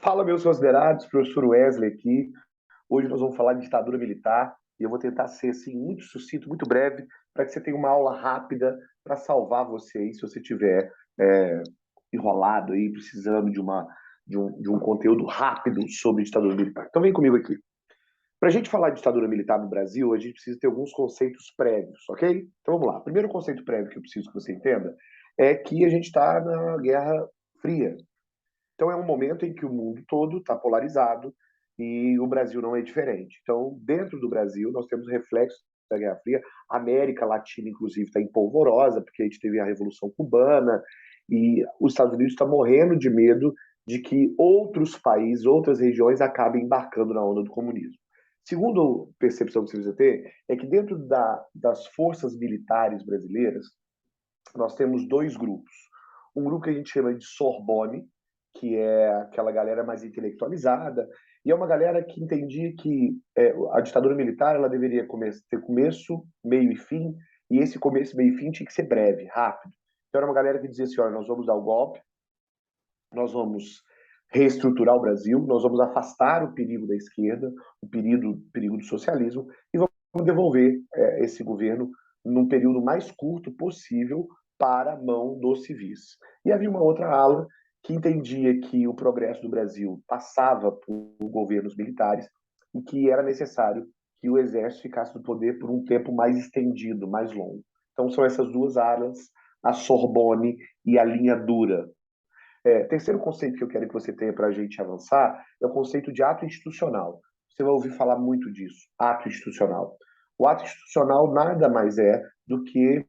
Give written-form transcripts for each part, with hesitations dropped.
Fala, meus considerados, professor Wesley aqui. Hoje nós vamos falar de ditadura militar e eu vou tentar ser assim, muito sucinto, muito breve, para que você tenha uma aula rápida para salvar você aí, se você tiver é, enrolado aí, precisando de um conteúdo rápido sobre ditadura militar. Então vem comigo aqui. Para a gente falar de ditadura militar no Brasil, a gente precisa ter alguns conceitos prévios, ok? Então vamos lá. O primeiro conceito prévio que eu preciso que você entenda é que a gente está na Guerra Fria. Então, é um momento em que o mundo todo está polarizado e o Brasil não é diferente. Então, dentro do Brasil, nós temos reflexos da Guerra Fria. A América Latina, inclusive, está em polvorosa, porque a gente teve a Revolução Cubana e os Estados Unidos estão morrendo de medo de que outros países, outras regiões acabem embarcando na onda do comunismo. Segundo a percepção que você precisa ter, é que dentro das forças militares brasileiras, nós temos dois grupos. Um grupo que a gente chama de Sorbonne, que é aquela galera mais intelectualizada, e é uma galera que entendia que a ditadura militar ela deveria ter começo, meio e fim, e esse começo, meio e fim tinha que ser breve, rápido. Então era uma galera que dizia assim, olha, nós vamos dar o golpe, nós vamos reestruturar o Brasil, nós vamos afastar o perigo da esquerda, o perigo do socialismo, e vamos devolver esse governo num período mais curto possível para a mão dos civis. E havia uma outra ala que entendia que o progresso do Brasil passava por governos militares e que era necessário que o exército ficasse no poder por um tempo mais estendido, mais longo. Então são essas duas alas, a Sorbonne e a linha dura. Terceiro conceito que eu quero que você tenha para a gente avançar é o conceito de ato institucional. Você vai ouvir falar muito disso, ato institucional. O ato institucional nada mais é do que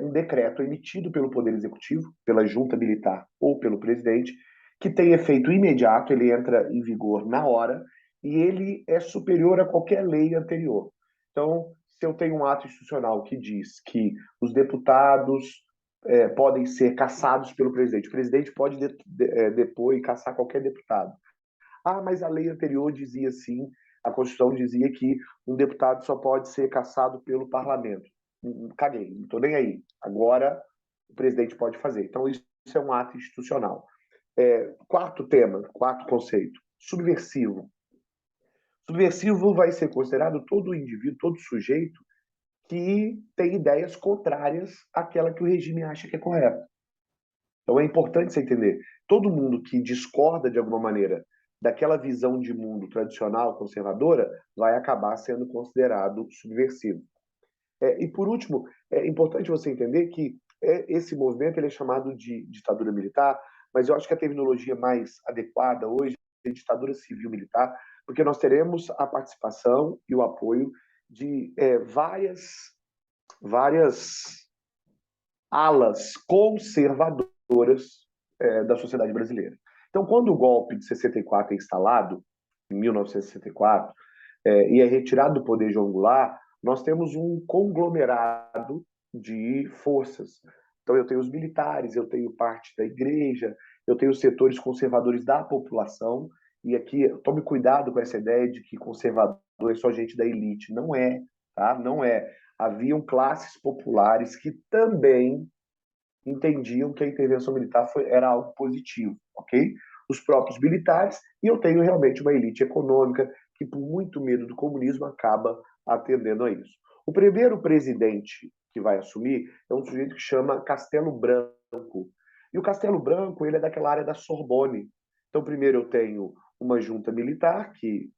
um decreto emitido pelo Poder Executivo, pela junta militar ou pelo presidente, que tem efeito imediato, ele entra em vigor na hora e ele é superior a qualquer lei anterior. Então, se eu tenho um ato institucional que diz que os deputados podem ser cassados pelo presidente, o presidente pode depor e cassar qualquer deputado. Ah, mas a lei anterior dizia assim, a Constituição dizia que um deputado só pode ser cassado pelo parlamento. Caguei, não estou nem aí. Agora o presidente pode fazer. Então, isso é um ato institucional. Quarto tema, quarto conceito, subversivo. Subversivo vai ser considerado todo indivíduo, todo sujeito que tem ideias contrárias àquela que o regime acha que é correta. Então é importante você entender. Todo mundo que discorda de alguma maneira daquela visão de mundo tradicional, conservadora, vai acabar sendo considerado subversivo. E por último, é importante você entender que esse movimento ele é chamado de ditadura militar, mas eu acho que a terminologia mais adequada hoje é ditadura civil-militar, porque nós teremos a participação e o apoio de várias alas conservadoras da sociedade brasileira. Então, quando o golpe de 64 é instalado, em 1964, e é retirado do poder João Goulart, nós temos um conglomerado de forças. Então, eu tenho os militares, eu tenho parte da igreja, eu tenho os setores conservadores da população, e aqui, tome cuidado com essa ideia de que conservador é só gente da elite. Não é, tá? Não é. Haviam classes populares que também entendiam que a intervenção militar era algo positivo, ok? Os próprios militares, e eu tenho realmente uma elite econômica que, por muito medo do comunismo, acaba atendendo a isso. O primeiro presidente que vai assumir é um sujeito que chama Castelo Branco. E o Castelo Branco, ele é daquela área da Sorbonne. Então, primeiro eu tenho uma junta militar, que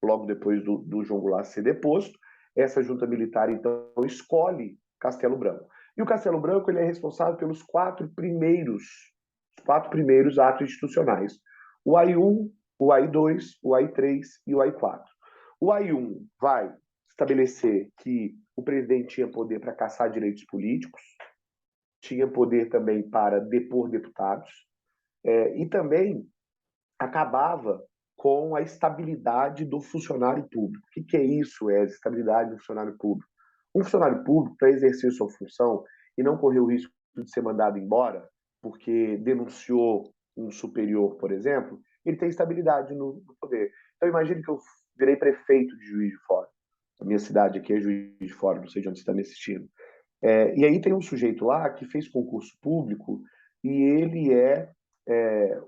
logo depois do João Goulart ser deposto, essa junta militar, então, escolhe Castelo Branco. E o Castelo Branco ele é responsável pelos quatro primeiros atos institucionais. O AI-1, o AI-2, o AI-3 e o AI-4. O AI-1 vai estabelecer que o presidente tinha poder para caçar direitos políticos, tinha poder também para depor deputados, e também acabava com a estabilidade do funcionário público. O que é isso, a estabilidade do funcionário público? Um funcionário público, para exercer sua função e não correr o risco de ser mandado embora, porque denunciou um superior, por exemplo, ele tem estabilidade no poder. Então, imagine que eu virei prefeito de Juiz de Fora. A minha cidade aqui é Juiz de Fora, não sei de onde você está me assistindo. E aí tem um sujeito lá que fez concurso público e ele é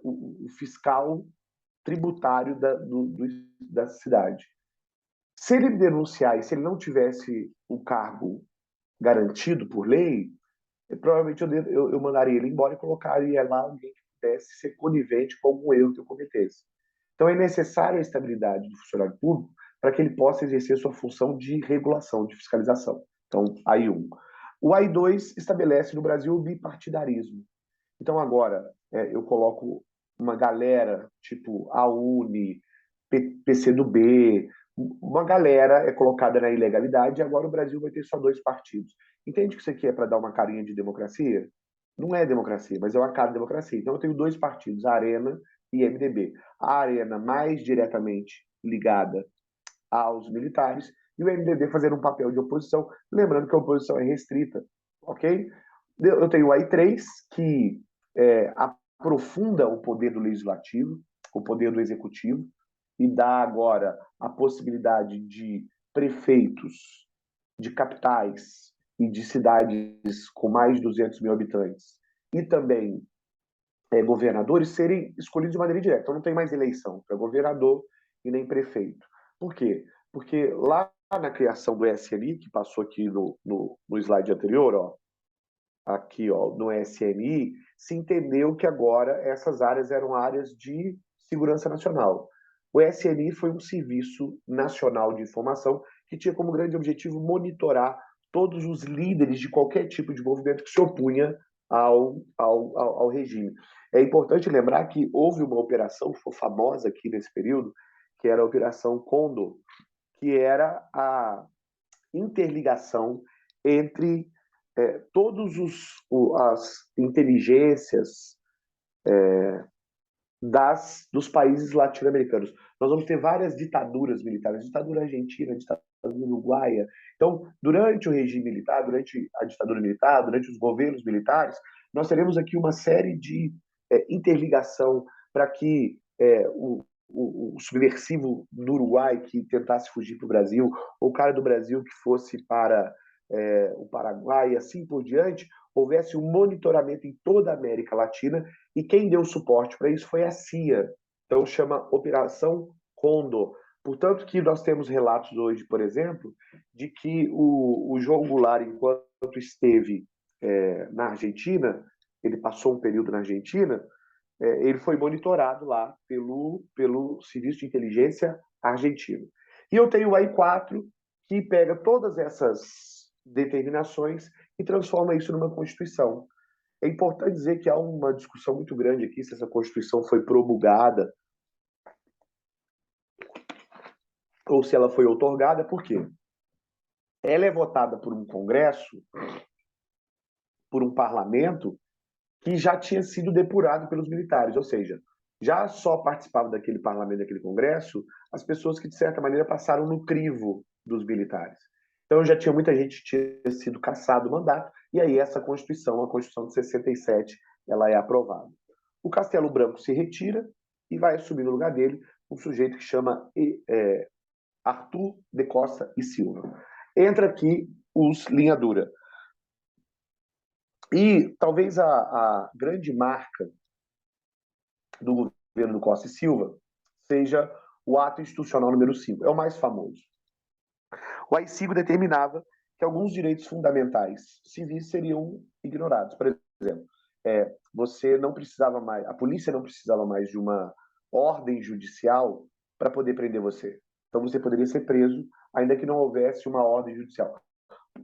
o fiscal tributário da cidade. Se ele denunciar e se ele não tivesse o cargo garantido por lei, provavelmente eu mandaria ele embora e colocaria lá alguém que pudesse ser conivente com algum erro que eu cometesse. Então é necessária a estabilidade do funcionário público para que ele possa exercer sua função de regulação, de fiscalização. Então, AI1. O AI2 estabelece no Brasil o bipartidarismo. Então, agora, eu coloco uma galera, tipo a UNE, PCdoB, uma galera é colocada na ilegalidade e agora o Brasil vai ter só 2 partidos. Entende que isso aqui é para dar uma carinha de democracia? Não é democracia, mas é uma cara de democracia. Então, eu tenho 2 partidos, a Arena e MDB. A Arena mais diretamente ligada aos militares e o MDB fazendo um papel de oposição, lembrando que a oposição é restrita, ok? Eu tenho o AI3, que aprofunda o poder do legislativo, o poder do executivo, e dá agora a possibilidade de prefeitos de capitais e de cidades com mais de 200 mil habitantes e também governadores serem escolhidos de maneira direta. Então não tem mais eleição para governador e nem prefeito. Por quê? Porque lá na criação do SNI, que passou aqui no slide anterior, ó, aqui ó, no SNI, se entendeu que agora essas áreas eram áreas de segurança nacional. O SNI foi um serviço nacional de informação que tinha como grande objetivo monitorar todos os líderes de qualquer tipo de movimento que se opunha ao regime. É importante lembrar que houve uma operação que foi famosa aqui nesse período, que era a Operação Condor, que era a interligação entre todas as inteligências dos países latino-americanos. Nós vamos ter várias ditaduras militares, ditadura argentina, ditadura uruguaia. Então, durante o regime militar, durante a ditadura militar, durante os governos militares, nós teremos aqui uma série de interligação para que o subversivo do Uruguai que tentasse fugir para o Brasil, ou o cara do Brasil que fosse para o Paraguai e assim por diante, houvesse um monitoramento em toda a América Latina e quem deu suporte para isso foi a CIA. Então chama Operação Condor. Portanto, que nós temos relatos hoje, por exemplo, de que o João Goulart, enquanto esteve na Argentina, ele passou um período na Argentina, ele foi monitorado lá pelo Serviço de Inteligência argentino. E eu tenho o AI4, que pega todas essas determinações e transforma isso numa Constituição. É importante dizer que há uma discussão muito grande aqui se essa Constituição foi promulgada ou se ela foi outorgada, por quê? Ela é votada por um Congresso, por um parlamento, que já tinha sido depurado pelos militares, ou seja, já só participavam daquele parlamento, daquele Congresso, as pessoas que, de certa maneira, passaram no crivo dos militares. Então já tinha muita gente que tinha sido cassado o mandato, e aí essa Constituição, a Constituição de 67, ela é aprovada. O Castelo Branco se retira e vai assumir no lugar dele um sujeito que chama Arthur de Costa e Silva. Entra aqui os linha dura. E talvez a grande marca do governo do Costa e Silva seja o ato institucional número 5. É o mais famoso. O AI-5 determinava que alguns direitos fundamentais civis seriam ignorados. Por exemplo, você não precisava mais, a polícia não precisava mais de uma ordem judicial para poder prender você. Então você poderia ser preso, ainda que não houvesse uma ordem judicial.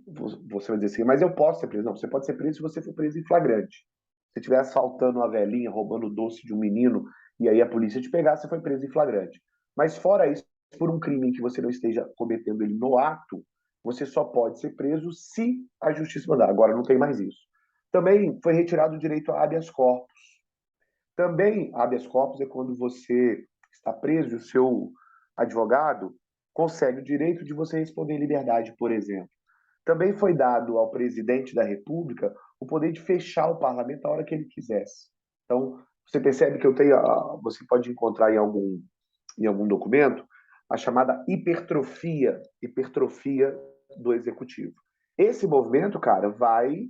Você vai dizer assim, mas eu posso ser preso. Não, você pode ser preso se você for preso em flagrante. Se estiver assaltando uma velhinha, roubando o doce de um menino, e aí a polícia te pegar, você foi preso em flagrante. Mas fora isso, por um crime em que você não esteja cometendo ele no ato, você só pode ser preso se a justiça mandar. Agora não tem mais isso. Também foi retirado o direito a habeas corpus. Também habeas corpus é quando você está preso e o seu advogado consegue o direito de você responder em liberdade, por exemplo. Também foi dado ao presidente da República o poder de fechar o parlamento a hora que ele quisesse. Então, você percebe que você pode encontrar em algum documento a chamada hipertrofia do executivo. Esse movimento, cara, vai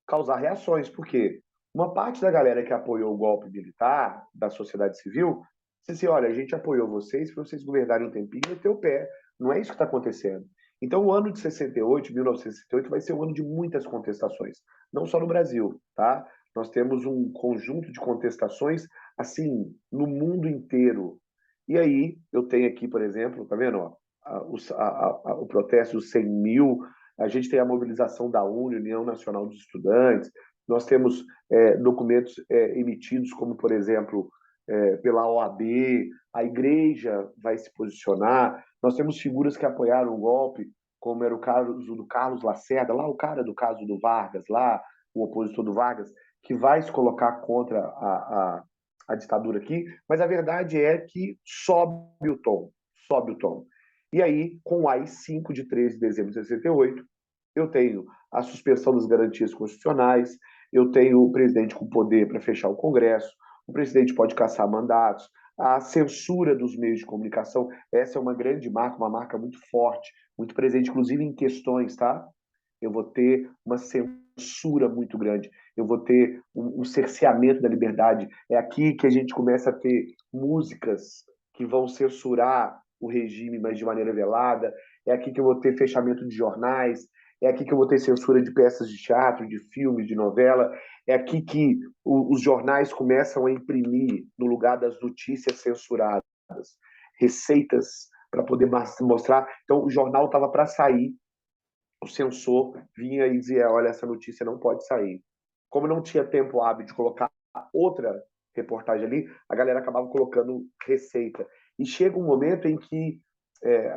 causar reações, porque uma parte da galera que apoiou o golpe militar, da sociedade civil, Disse assim, olha, a gente apoiou vocês para vocês governarem um tempinho e meter o pé. Não é isso que está acontecendo. Então, o ano de 68, 1968, vai ser um ano de muitas contestações. Não só no Brasil, tá? Nós temos um conjunto de contestações, assim, no mundo inteiro. E aí, eu tenho aqui, por exemplo, tá vendo? Ó, o protesto dos 100 mil, a gente tem a mobilização da UNE, União Nacional dos Estudantes, nós temos documentos emitidos, como, por exemplo, pela OAB, a igreja vai se posicionar. Nós temos figuras que apoiaram o golpe, como era o caso do Carlos Lacerda, lá o cara do caso do Vargas, lá o opositor do Vargas, que vai se colocar contra a ditadura aqui, mas a verdade é que sobe o tom, sobe o tom. E aí, com o AI-5 de 13 de dezembro de 68, eu tenho a suspensão das garantias constitucionais, eu tenho o presidente com poder para fechar o Congresso, o presidente pode caçar mandatos, a censura dos meios de comunicação, essa é uma grande marca, uma marca muito forte, muito presente, inclusive em questões, tá? Eu vou ter uma censura muito grande, eu vou ter um cerceamento da liberdade. É aqui que a gente começa a ter músicas que vão censurar o regime, mas de maneira velada. É aqui que eu vou ter fechamento de jornais, é aqui que eu vou ter censura de peças de teatro, de filmes, de novela. É aqui que os jornais começam a imprimir, no lugar das notícias censuradas, receitas para poder mostrar. Então, o jornal estava para sair, o censor vinha e dizia: olha, essa notícia não pode sair. Como não tinha tempo hábil de colocar outra reportagem ali, a galera acabava colocando receita. E chega um momento em que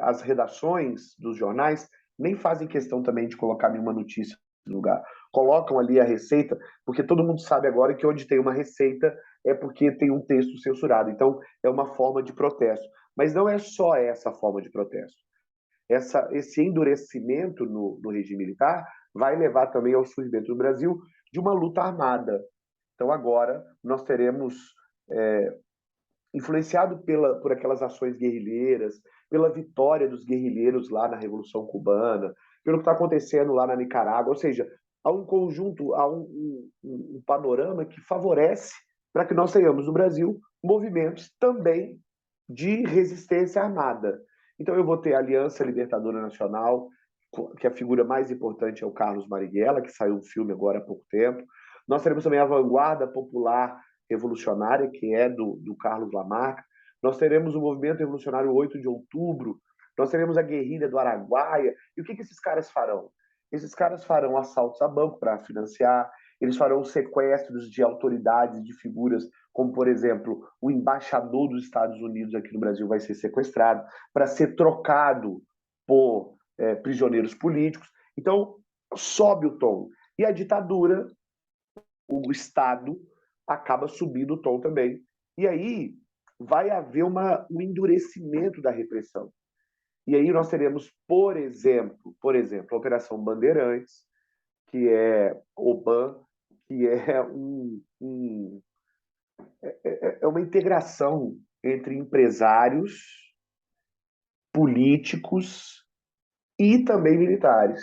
as redações dos jornais nem fazem questão também de colocar nenhuma notícia no lugar. Colocam ali a receita, porque todo mundo sabe agora que onde tem uma receita é porque tem um texto censurado. Então, é uma forma de protesto. Mas não é só essa forma de protesto. Esse endurecimento no regime militar vai levar também ao surgimento no Brasil de uma luta armada. Então, agora, nós teremos, influenciado por aquelas ações guerrilheiras, pela vitória dos guerrilheiros lá na Revolução Cubana, pelo que está acontecendo lá na Nicarágua, ou seja, há um conjunto, há um panorama que favorece para que nós tenhamos no Brasil movimentos também de resistência armada. Então, eu vou ter a Aliança Libertadora Nacional, que a figura mais importante é o Carlos Marighella, que saiu um filme agora há pouco tempo. Nós teremos também a Vanguarda Popular Revolucionária, que é do Carlos Lamarck. Nós teremos o Movimento Revolucionário 8 de Outubro. Nós teremos a Guerrilha do Araguaia. E o que esses caras farão? Esses caras farão assaltos a banco para financiar, eles farão sequestros de autoridades, de figuras, como, por exemplo, o embaixador dos Estados Unidos aqui no Brasil vai ser sequestrado para ser trocado por prisioneiros políticos. Então, sobe o tom. E a ditadura, o Estado, acaba subindo o tom também. E aí vai haver um endurecimento da repressão. E aí nós teremos, por exemplo, a Operação Bandeirantes, que é OBAN, que é uma integração entre empresários, políticos e também militares.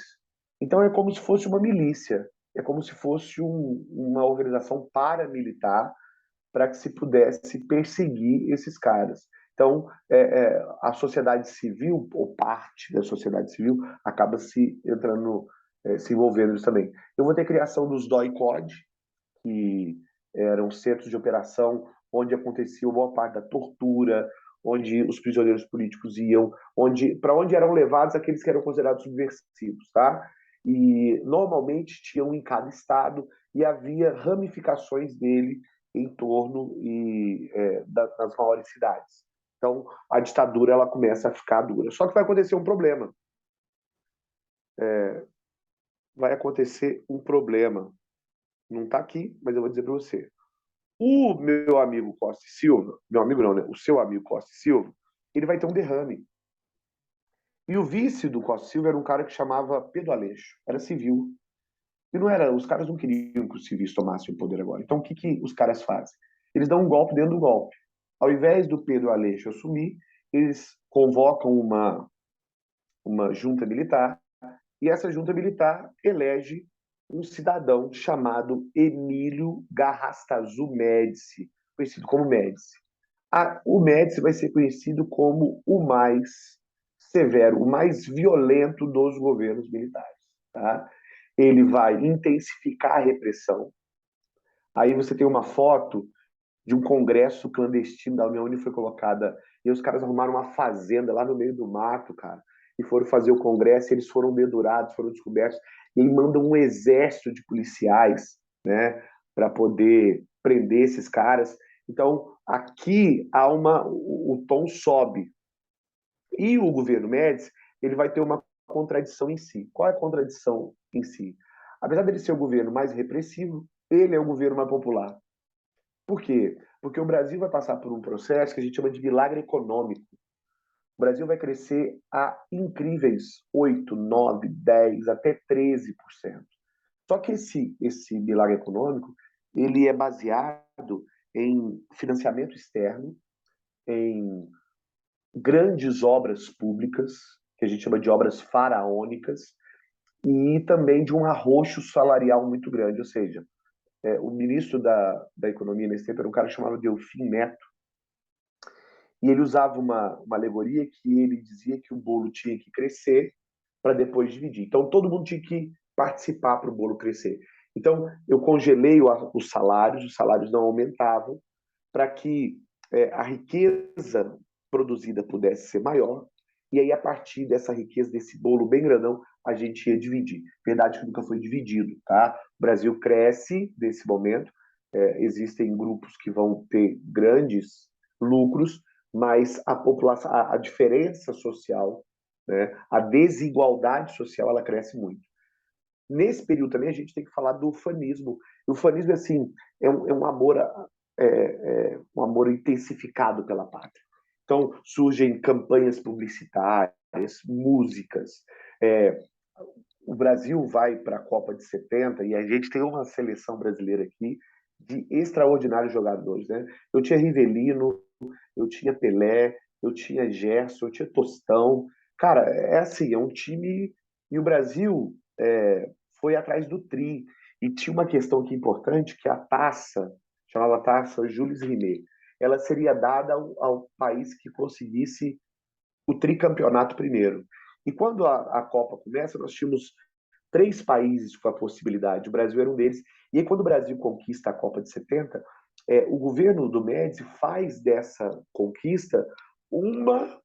Então é como se fosse uma milícia, é como se fosse uma organização paramilitar para que se pudesse perseguir esses caras. Então, a sociedade civil, ou parte da sociedade civil, acaba se envolvendo nisso também. Eu vou ter criação dos DOI-COD, que eram centros de operação onde acontecia a maior parte da tortura, onde os prisioneiros políticos iam, para onde eram levados aqueles que eram considerados subversivos, tá? E normalmente tinham em cada estado e havia ramificações dele em torno das maiores cidades. Então, a ditadura ela começa a ficar dura. Só que vai acontecer um problema. Vai acontecer um problema. Não está aqui, mas eu vou dizer para você. O meu amigo Costa e Silva, meu amigo não, né? O seu amigo Costa e Silva, ele vai ter um derrame. E o vice do Costa e Silva era um cara que chamava Pedro Aleixo, era civil. E não era, os caras não queriam que os civis tomassem o poder agora. Então o que os caras fazem? Eles dão um golpe dentro do golpe. Ao invés do Pedro Aleixo assumir, eles convocam uma junta militar e essa junta militar elege um cidadão chamado Emílio Garrastazu Médici, conhecido como Médici. O Médici vai ser conhecido como o mais severo, o mais violento dos governos militares. Tá? Ele vai intensificar a repressão. Aí você tem uma foto de um congresso clandestino da União, onde foi colocada. E os caras arrumaram uma fazenda lá no meio do mato, cara, e foram fazer o congresso. E eles foram dedurados, foram descobertos. E aí mandam um exército de policiais, né, para poder prender esses caras. Então, aqui o tom sobe. E o governo Médici, ele vai ter uma contradição em si. Qual é a contradição em si? Apesar dele ser o governo mais repressivo, ele é o governo mais popular. Por quê? Porque o Brasil vai passar por um processo que a gente chama de milagre econômico. O Brasil vai crescer a incríveis 8, 9, 10, até 13%. Só que esse milagre econômico, ele é baseado em financiamento externo, em grandes obras públicas, que a gente chama de obras faraônicas, e também de um arroxo salarial muito grande. Ou seja, o ministro da Economia nesse tempo era um cara chamado Delfim Neto, e ele usava uma alegoria que ele dizia que o bolo tinha que crescer para depois dividir. Então, todo mundo tinha que participar para o bolo crescer. Então, eu congelei os salários não aumentavam, para que a riqueza produzida pudesse ser maior, e aí, a partir dessa riqueza, desse bolo bem grandão, a gente ia dividir. Verdade que nunca foi dividido, tá? O Brasil cresce nesse momento, existem grupos que vão ter grandes lucros, mas a população, a diferença social, né, a desigualdade social, ela cresce muito. Nesse período também a gente tem que falar do ufanismo. O ufanismo assim é um amor um amor intensificado pela pátria. Então surgem campanhas publicitárias, músicas. É, o Brasil vai para a Copa de 70 e a gente tem uma seleção brasileira aqui de extraordinários jogadores, né? Eu tinha Rivelino, eu tinha Pelé, eu tinha Gerson, eu tinha Tostão. Cara, é assim, é um time. E o Brasil foi atrás do tri. E tinha uma questão que é importante, que a taça, chamava taça Jules Rimet, ela seria dada ao país que conseguisse o tricampeonato primeiro. E quando a Copa começa, nós tínhamos 3 países com a possibilidade, o Brasil era um deles. E aí, quando o Brasil conquista a Copa de 70, o governo do Médici faz dessa conquista uma,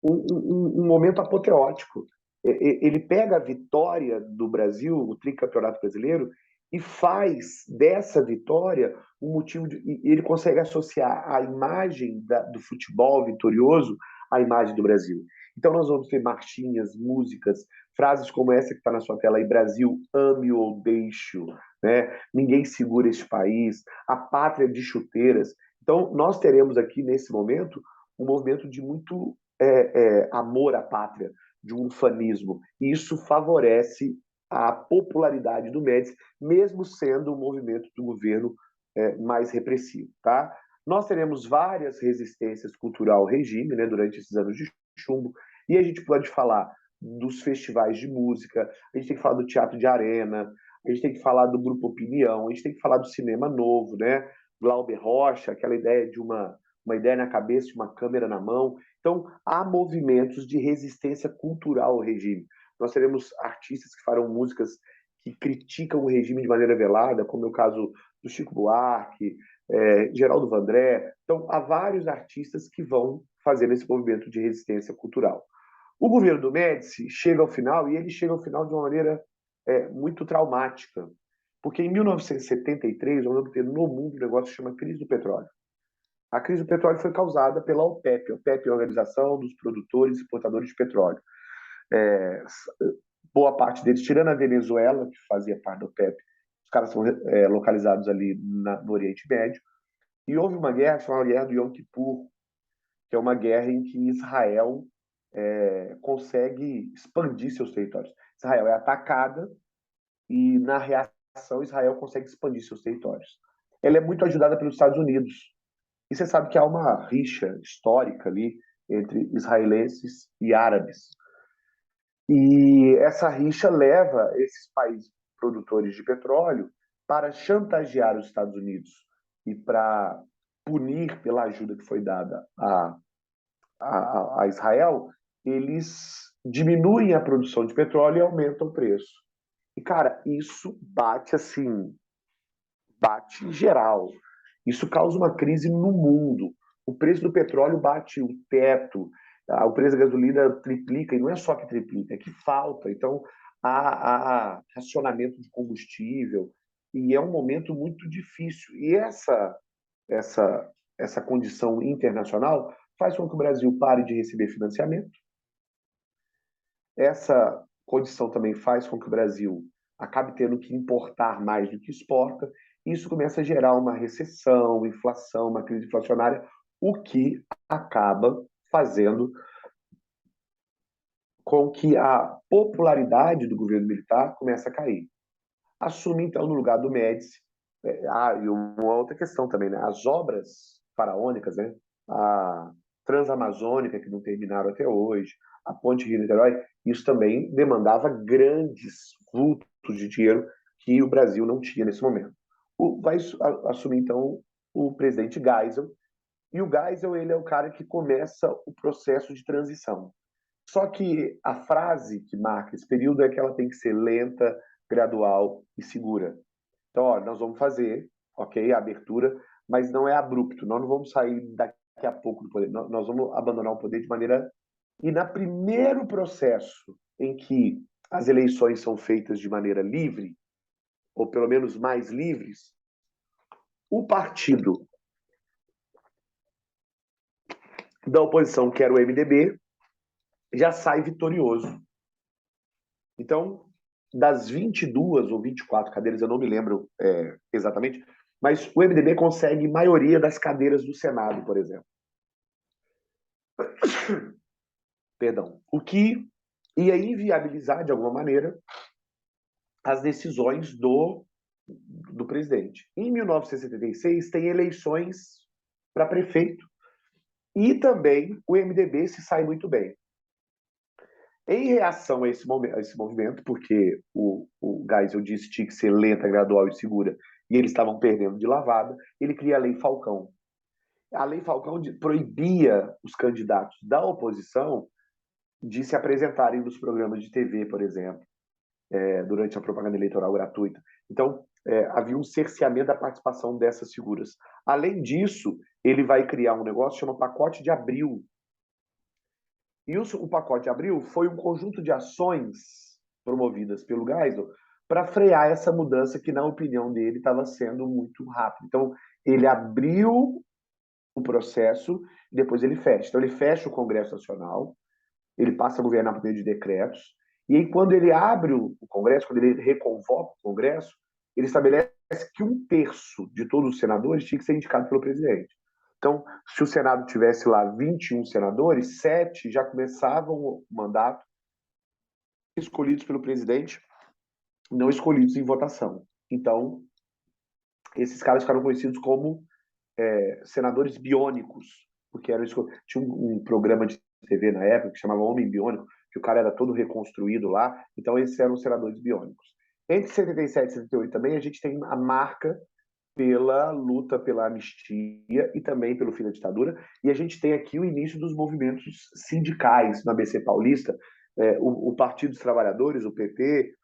um momento apoteótico. Ele pega a vitória do Brasil, o tricampeonato brasileiro, e faz dessa vitória um motivo de. Ele consegue associar a imagem do futebol vitorioso à imagem do Brasil. Então, nós vamos ter marchinhas, músicas, frases como essa que está na sua tela aí: Brasil, ame ou deixe, né? Ninguém segura este país, a pátria de chuteiras. Então, nós teremos aqui, nesse momento, um movimento de muito amor à pátria, de um ufanismo. E isso favorece a popularidade do Médici, mesmo sendo um movimento do governo mais repressivo. Tá? Nós teremos várias resistências cultural ao regime, né, durante esses anos de chumbo, e a gente pode falar dos festivais de música, a gente tem que falar do teatro de arena, a gente tem que falar do grupo Opinião, a gente tem que falar do cinema novo, né? Glauber Rocha, aquela ideia de uma ideia na cabeça, uma câmera na mão. Então, há movimentos de resistência cultural ao regime. Nós teremos artistas que farão músicas que criticam o regime de maneira velada, como é o caso do Chico Buarque, Geraldo Vandré. Então, há vários artistas que vão fazer esse movimento de resistência cultural. O governo do Médici chega ao final, e ele chega ao final de uma maneira muito traumática, porque em 1973, nós vamos ter no mundo um negócio que chama crise do petróleo. A crise do petróleo foi causada pela OPEP. A OPEP é a Organização dos Produtores e Exportadores de Petróleo. Boa parte deles, tirando a Venezuela, que fazia parte da OPEP, os caras são localizados ali no Oriente Médio. E houve uma guerra chamada Guerra do Yom Kippur, que é uma guerra em que Israel consegue expandir seus territórios. Israel é atacada e, na reação, Israel consegue expandir seus territórios. Ela é muito ajudada pelos Estados Unidos. E você sabe que há uma rixa histórica ali entre israelenses e árabes. E essa rixa leva esses países produtores de petróleo para chantagear os Estados Unidos e para punir pela ajuda que foi dada a Israel, eles diminuem a produção de petróleo e aumentam o preço. E, cara, isso bate assim, bate em geral. Isso causa uma crise no mundo. O preço do petróleo bate o teto, o preço da gasolina triplica, e não é só que triplica, é que falta. Então, há racionamento de combustível, e é um momento muito difícil. E essa condição internacional faz com que o Brasil pare de receber financiamento. Essa condição também faz com que o Brasil acabe tendo que importar mais do que exporta. Isso começa a gerar uma recessão, inflação, uma crise inflacionária, o que acaba fazendo com que a popularidade do governo militar comece a cair. Assume, então, no lugar do Médici. E uma outra questão também, né? As obras faraônicas, né? A Transamazônica, que não terminaram até hoje, a Ponte Rio-Niterói, isso também demandava grandes vultos de dinheiro que o Brasil não tinha nesse momento. Vai assumir, então, o presidente Geisel, e o Geisel ele é o cara que começa o processo de transição. Só que a frase que marca esse período é que ela tem que ser lenta, gradual e segura. Então, ó, nós vamos fazer, ok, a abertura, mas não é abrupto. Nós não vamos sair daqui a pouco do poder. Nós vamos abandonar o poder de maneira... E no primeiro processo em que as eleições são feitas de maneira livre, ou pelo menos mais livres, o partido da oposição, que era o MDB, já sai vitorioso. Então, das 22 ou 24 cadeiras, eu não me lembro exatamente, mas o MDB consegue maioria das cadeiras do Senado, por exemplo. Perdão. O que ia inviabilizar, de alguma maneira, as decisões do presidente. Em 1976, tem eleições para prefeito e também o MDB se sai muito bem. Em reação a esse movimento, porque o Geisel disse que tinha que ser lenta, gradual e segura, e eles estavam perdendo de lavada, ele cria a Lei Falcão. A Lei Falcão proibia os candidatos da oposição de se apresentarem nos programas de TV, por exemplo, durante a propaganda eleitoral gratuita. Então, havia um cerceamento da participação dessas figuras. Além disso, ele vai criar um negócio chamado Pacote de Abril. E o Pacote de Abril foi um conjunto de ações promovidas pelo Geisel para frear essa mudança que, na opinião dele, estava sendo muito rápida. Então, ele abriu o processo e depois ele fecha. Então, ele fecha o Congresso Nacional, ele passa a governar por meio de decretos, e aí, quando ele abre o Congresso, quando ele reconvoca o Congresso, ele estabelece que 1/3 de todos os senadores tinha que ser indicado pelo presidente. Então, se o Senado tivesse lá 21 senadores, 7 já começavam o mandato escolhidos pelo presidente, não escolhidos em votação. Então, esses caras ficaram conhecidos como senadores biônicos, porque tinha um programa de TV na época que chamava Homem Biônico, que o cara era todo reconstruído lá, então esses eram os senadores biônicos. Entre 77 e 78 também a gente tem a marca pela luta pela anistia e também pelo fim da ditadura, e a gente tem aqui o início dos movimentos sindicais no ABC Paulista, o Partido dos Trabalhadores, o PP,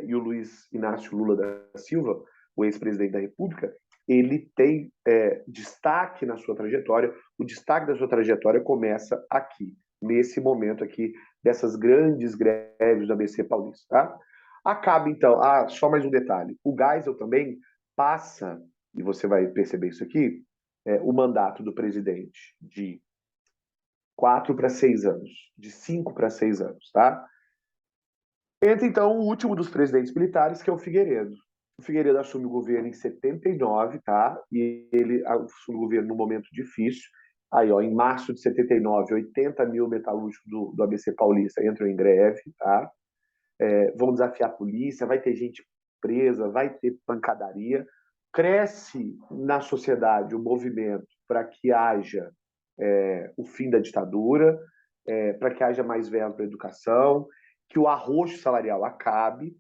e o Luiz Inácio Lula da Silva, o ex-presidente da República, ele tem destaque na sua trajetória. O destaque da sua trajetória começa aqui, nesse momento aqui, dessas grandes greves do ABC Paulista. Tá? Acaba, então, só mais um detalhe, o Geisel também passa, e você vai perceber isso aqui, o mandato do presidente de 4 para 6 anos, de 5 para 6 anos, tá? Entra, então, o último dos presidentes militares, que é o Figueiredo. O Figueiredo assume o governo em 79, tá? E ele assume o governo num momento difícil. Aí, ó, em março de 79, 80 mil metalúrgicos do ABC Paulista entram em greve, tá? Vão desafiar a polícia, vai ter gente presa, vai ter pancadaria. Cresce na sociedade o movimento para que haja o fim da ditadura, para que haja mais verba para a educação, que o arroxo salarial acabe.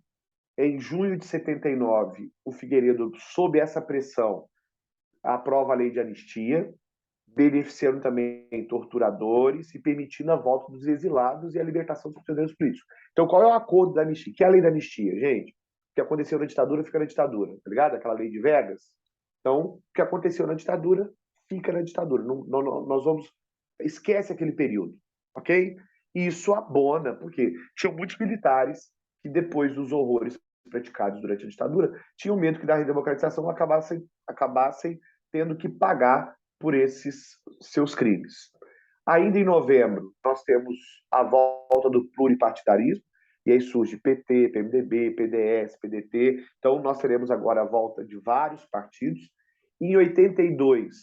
Em junho de 79, o Figueiredo, sob essa pressão, aprova a lei de anistia, beneficiando também torturadores e permitindo a volta dos exilados e a libertação dos prisioneiros políticos. Então, qual é o acordo da anistia? Que é a lei da anistia, gente? O que aconteceu na ditadura fica na ditadura, tá ligado? Aquela lei de Vegas. Então, o que aconteceu na ditadura fica na ditadura. Nós vamos. Esquece aquele período, ok? E isso abona, porque tinham muitos militares que, depois dos horrores praticados durante a ditadura, tinham medo que da redemocratização acabassem tendo que pagar por esses seus crimes. Ainda em novembro, nós temos a volta do pluripartidarismo, e aí surge PT, PMDB, PDS, PDT. Então, nós teremos agora a volta de vários partidos. Em 82,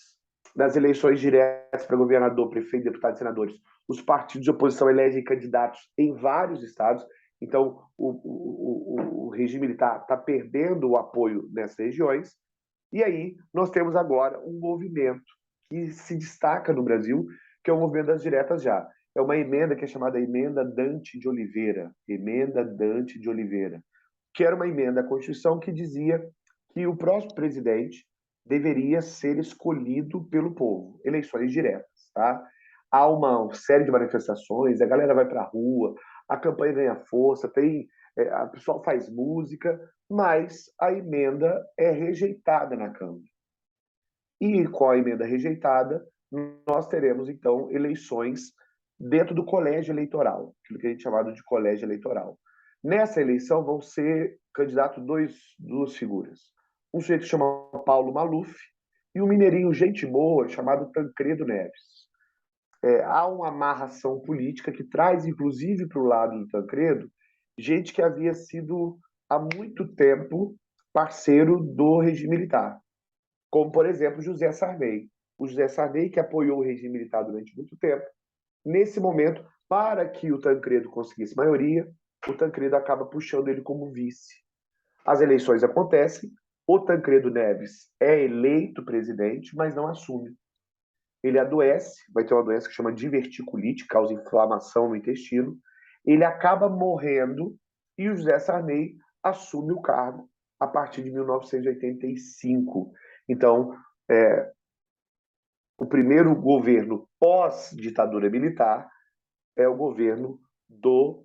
nas eleições diretas para governador, prefeito, deputados e senadores, os partidos de oposição elegem candidatos em vários estados. Então, o regime está perdendo o apoio nessas regiões. E aí, nós temos agora um movimento que se destaca no Brasil, que é o movimento das diretas já. É uma emenda que é chamada Emenda Dante de Oliveira. Emenda Dante de Oliveira. Que era uma emenda à Constituição que dizia que o próximo presidente deveria ser escolhido pelo povo. Eleições diretas, tá? Há uma série de manifestações, a galera vai para a rua, a campanha ganha força, a pessoa faz música, mas a emenda é rejeitada na Câmara. E com a emenda rejeitada, nós teremos, então, eleições dentro do colégio eleitoral, aquilo que a gente chamava de colégio eleitoral. Nessa eleição vão ser candidatos duas figuras. Um sujeito que chama Paulo Maluf e um mineirinho gente boa chamado Tancredo Neves. Há uma amarração política que traz, inclusive, para o lado do Tancredo, gente que havia sido, há muito tempo, parceiro do regime militar, como, por exemplo, José Sarney. O José Sarney, que apoiou o regime militar durante muito tempo, nesse momento, para que o Tancredo conseguisse maioria, o Tancredo acaba puxando ele como vice. As eleições acontecem, o Tancredo Neves é eleito presidente, mas não assume. Ele adoece, vai ter uma doença que chama diverticulite, causa inflamação no intestino. Ele acaba morrendo e o José Sarney assume o cargo a partir de 1985. Então, o primeiro governo pós-ditadura militar é o governo do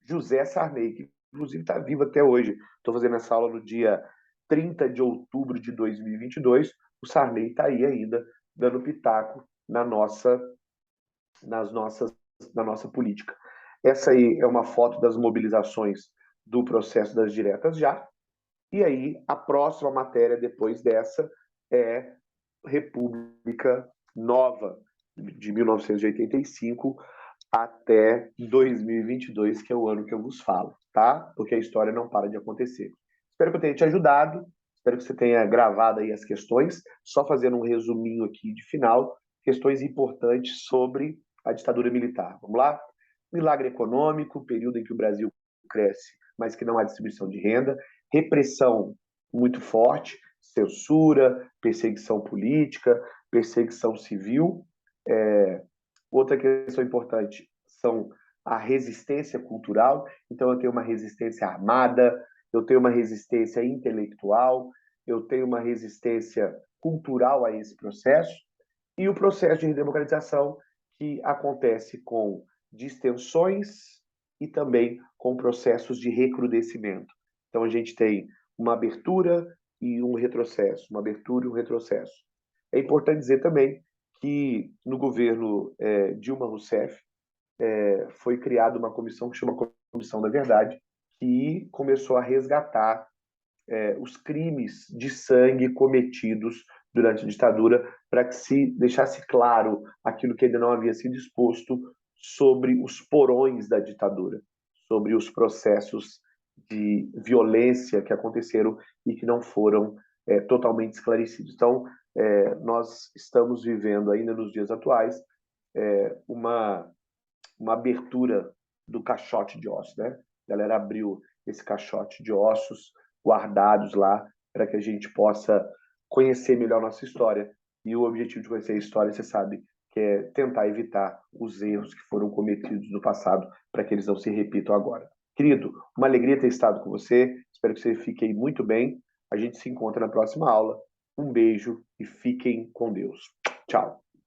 José Sarney, que inclusive está vivo até hoje. Estou fazendo essa aula no dia 30 de outubro de 2022. O Sarney está aí ainda, dando pitaco na nossa política. Essa aí é uma foto das mobilizações do processo das diretas já. E aí, a próxima matéria depois dessa é República Nova, de 1985 até 2022, que é o ano que eu vos falo, tá? Porque a história não para de acontecer. Espero que eu tenha te ajudado, espero que você tenha gravado aí as questões, só fazendo um resuminho aqui de final, questões importantes sobre a ditadura militar. Vamos lá? Milagre econômico, período em que o Brasil cresce, mas que não há distribuição de renda, repressão muito forte, censura, perseguição política, perseguição civil. Outra questão importante são a resistência cultural. Então, eu tenho uma resistência armada, eu tenho uma resistência intelectual, eu tenho uma resistência cultural a esse processo. E o processo de redemocratização, que acontece com distensões e também com processos de recrudescimento. Então, a gente tem uma abertura e um retrocesso, uma abertura e um retrocesso. É importante dizer também que no governo Dilma Rousseff foi criada uma comissão que chama Comissão da Verdade, que começou a resgatar os crimes de sangue cometidos durante a ditadura, para que se deixasse claro aquilo que ainda não havia sido exposto sobre os porões da ditadura, sobre os processos de violência que aconteceram e que não foram totalmente esclarecidos. Então, nós estamos vivendo ainda nos dias atuais uma abertura do caixote de ossos, né? A galera abriu esse caixote de ossos guardados lá para que a gente possa conhecer melhor nossa história. E o objetivo de conhecer a história, você sabe, que é tentar evitar os erros que foram cometidos no passado para que eles não se repitam agora. Querido, uma alegria ter estado com você. Espero que você fique aí muito bem. A gente se encontra na próxima aula. Um beijo e fiquem com Deus. Tchau.